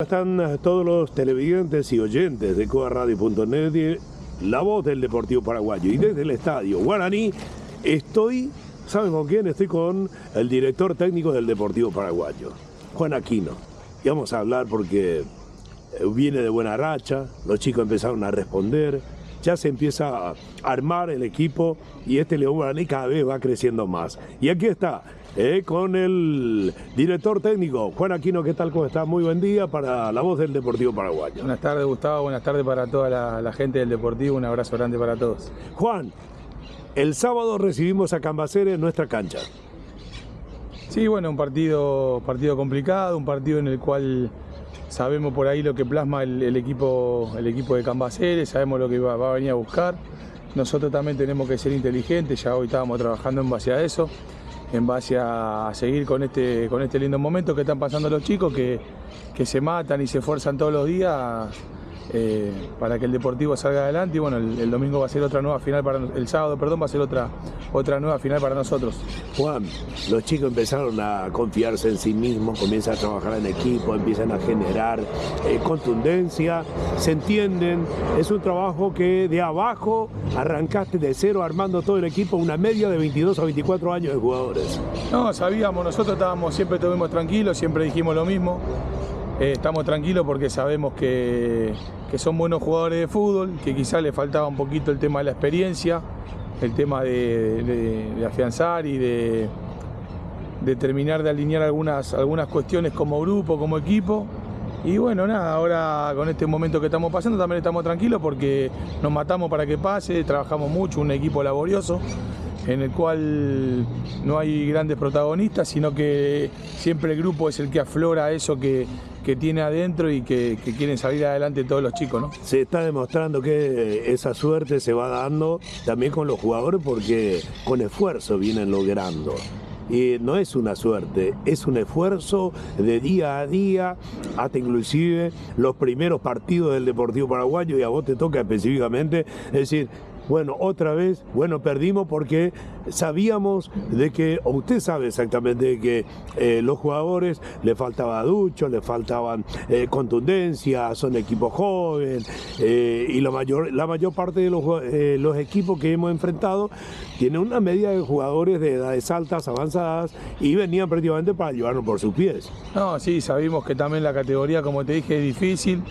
Están todos los televidentes y oyentes de CoaRadio.net, la voz del Deportivo Paraguayo. Y desde el estadio Guaraní estoy, ¿saben con quién? Estoy con el director técnico del Deportivo Paraguayo, Juan Aquino. Y vamos a hablar porque viene de buena racha, los chicos empezaron a responder, ya se empieza a armar el equipo y este León Guaraní cada vez va creciendo más. Y aquí está, con el director técnico, Juan Aquino. ¿Qué tal? ¿Cómo está? Muy buen día para la voz del Deportivo Paraguayo. Buenas tardes, Gustavo, buenas tardes para toda la gente del Deportivo, un abrazo grande para todos. Juan, el sábado recibimos a Cambaceres en nuestra cancha. Sí, bueno, un partido complicado, un partido en el cual sabemos por ahí lo que plasma el equipo de Cambaceres, sabemos lo que va a venir a buscar. Nosotros también tenemos que ser inteligentes, ya hoy estábamos trabajando en base a eso, en base a seguir con este lindo momento que están pasando los chicos, que se matan y se esfuerzan todos los días para que el Deportivo salga adelante. Y bueno, el domingo va a ser otra nueva final el sábado, perdón, va a ser otra nueva final para nosotros. Juan, los chicos empezaron a confiarse en sí mismos, comienzan a trabajar en equipo, empiezan a generar contundencia, se entienden. Es un trabajo que de abajo arrancaste de cero armando todo el equipo, una media de 22 a 24 años de jugadores. No, sabíamos, nosotros siempre estuvimos tranquilos, siempre dijimos lo mismo. Estamos tranquilos porque sabemos que son buenos jugadores de fútbol, que quizás les faltaba un poquito el tema de la experiencia, el tema de afianzar y de terminar de alinear algunas cuestiones como grupo, como equipo. Y bueno, nada, ahora con este momento que estamos pasando también estamos tranquilos porque nos matamos para que pase, trabajamos mucho, un equipo laborioso, en el cual no hay grandes protagonistas, sino que siempre el grupo es el que aflora eso que tiene adentro y que quieren salir adelante todos los chicos, ¿no? Se está demostrando que esa suerte se va dando también con los jugadores porque con esfuerzo vienen logrando. Y no es una suerte, es un esfuerzo de día a día, hasta inclusive los primeros partidos del Deportivo Paraguayo, y a vos te toca específicamente, es decir, bueno, otra vez, bueno, perdimos porque sabíamos de que, o usted sabe exactamente de que los jugadores le faltaba ducho, le faltaban contundencia, son equipos jóvenes, y la mayor parte de los equipos que hemos enfrentado tienen una media de jugadores de edades altas, avanzadas, y venían prácticamente para llevarnos por sus pies. No, sí, sabemos que también la categoría, como te dije, es difícil,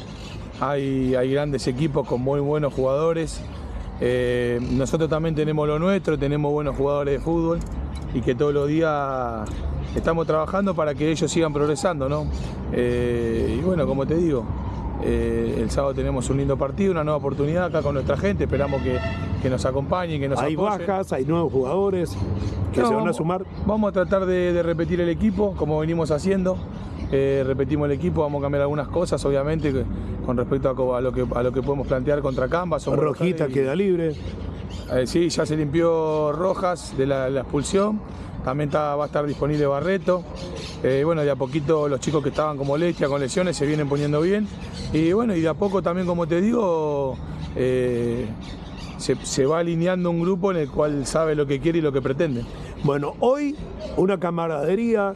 hay grandes equipos con muy buenos jugadores. Nosotros también tenemos lo nuestro, tenemos buenos jugadores de fútbol y que todos los días estamos trabajando para que ellos sigan progresando, ¿no? Y bueno, como te digo, el sábado tenemos un lindo partido, una nueva oportunidad acá con nuestra gente, esperamos que nos acompañen, que nos apoyen. Hay bajas, hay nuevos jugadores que se van a sumar. Vamos a tratar de repetir el equipo como venimos haciendo. Repetimos el equipo, vamos a cambiar algunas cosas, obviamente, con respecto a lo que podemos plantear contra Cambas. Rojita queda libre. Sí, ya se limpió Rojas de la expulsión, también va a estar disponible Barreto. Bueno, de a poquito los chicos que estaban como Lestia con lesiones se vienen poniendo bien. Y bueno, y de a poco también, como te digo, se va alineando un grupo en el cual sabe lo que quiere y lo que pretende. Bueno, hoy una camaradería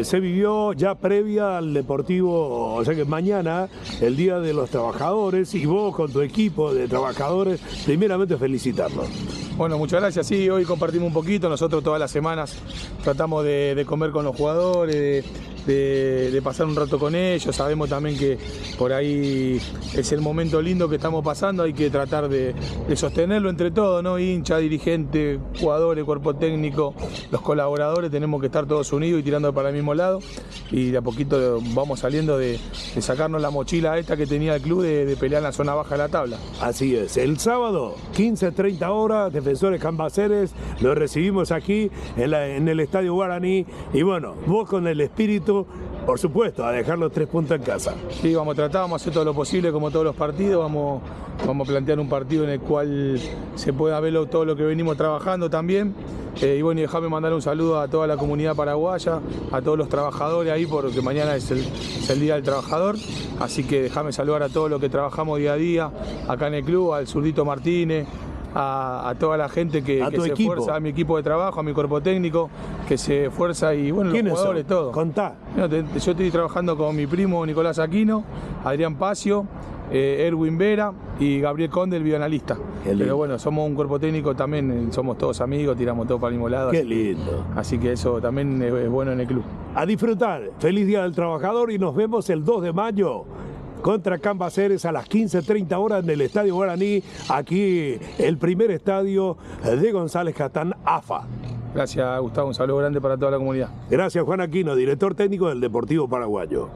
se vivió ya previa al Deportivo, o sea que mañana, el Día de los Trabajadores, y vos con tu equipo de trabajadores, primeramente felicitarlos. Bueno, muchas gracias. Sí, hoy compartimos un poquito, nosotros todas las semanas tratamos de comer con los jugadores, de pasar un rato con ellos. Sabemos también que por ahí es el momento lindo que estamos pasando, hay que tratar de sostenerlo entre todos, ¿no? Hincha, dirigente, jugadores, cuerpo técnico, los colaboradores, tenemos que estar todos unidos y tirando para el mismo lado, y de a poquito vamos saliendo de sacarnos la mochila esta que tenía el club de pelear en la zona baja de la tabla. Así es, el sábado, 15:30 horas, Defensores Cambaceres, lo recibimos aquí en el Estadio Guaraní, y bueno, vos con el espíritu, por supuesto, a dejar los 3 puntos en casa. Sí, vamos a tratar, vamos a hacer todo lo posible como todos los partidos, vamos a plantear un partido en el cual se pueda ver todo lo que venimos trabajando también. Y bueno, y déjame mandar un saludo a toda la comunidad paraguaya, a todos los trabajadores ahí, porque mañana es el Día del Trabajador. Así que déjame saludar a todos los que trabajamos día a día acá en el club, al Zurdito Martínez, a toda la gente que se esfuerza, a mi equipo de trabajo, a mi cuerpo técnico, que se esfuerza y bueno, los jugadores, todo. Contá. Yo estoy trabajando con mi primo Nicolás Aquino, Adrián Pacio, Erwin Vera y Gabriel Conde, el bioanalista. Pero bueno, somos un cuerpo técnico también, somos todos amigos, tiramos todo para el mismo lado. Qué lindo. Así que eso también es bueno en el club. A disfrutar. Feliz Día del Trabajador y nos vemos el 2 de mayo contra Cambaceres a las 15:30 horas en el Estadio Guaraní, aquí el primer estadio de González Catán, AFA. Gracias, Gustavo, un saludo grande para toda la comunidad. Gracias, Juan Aquino, director técnico del Deportivo Paraguayo.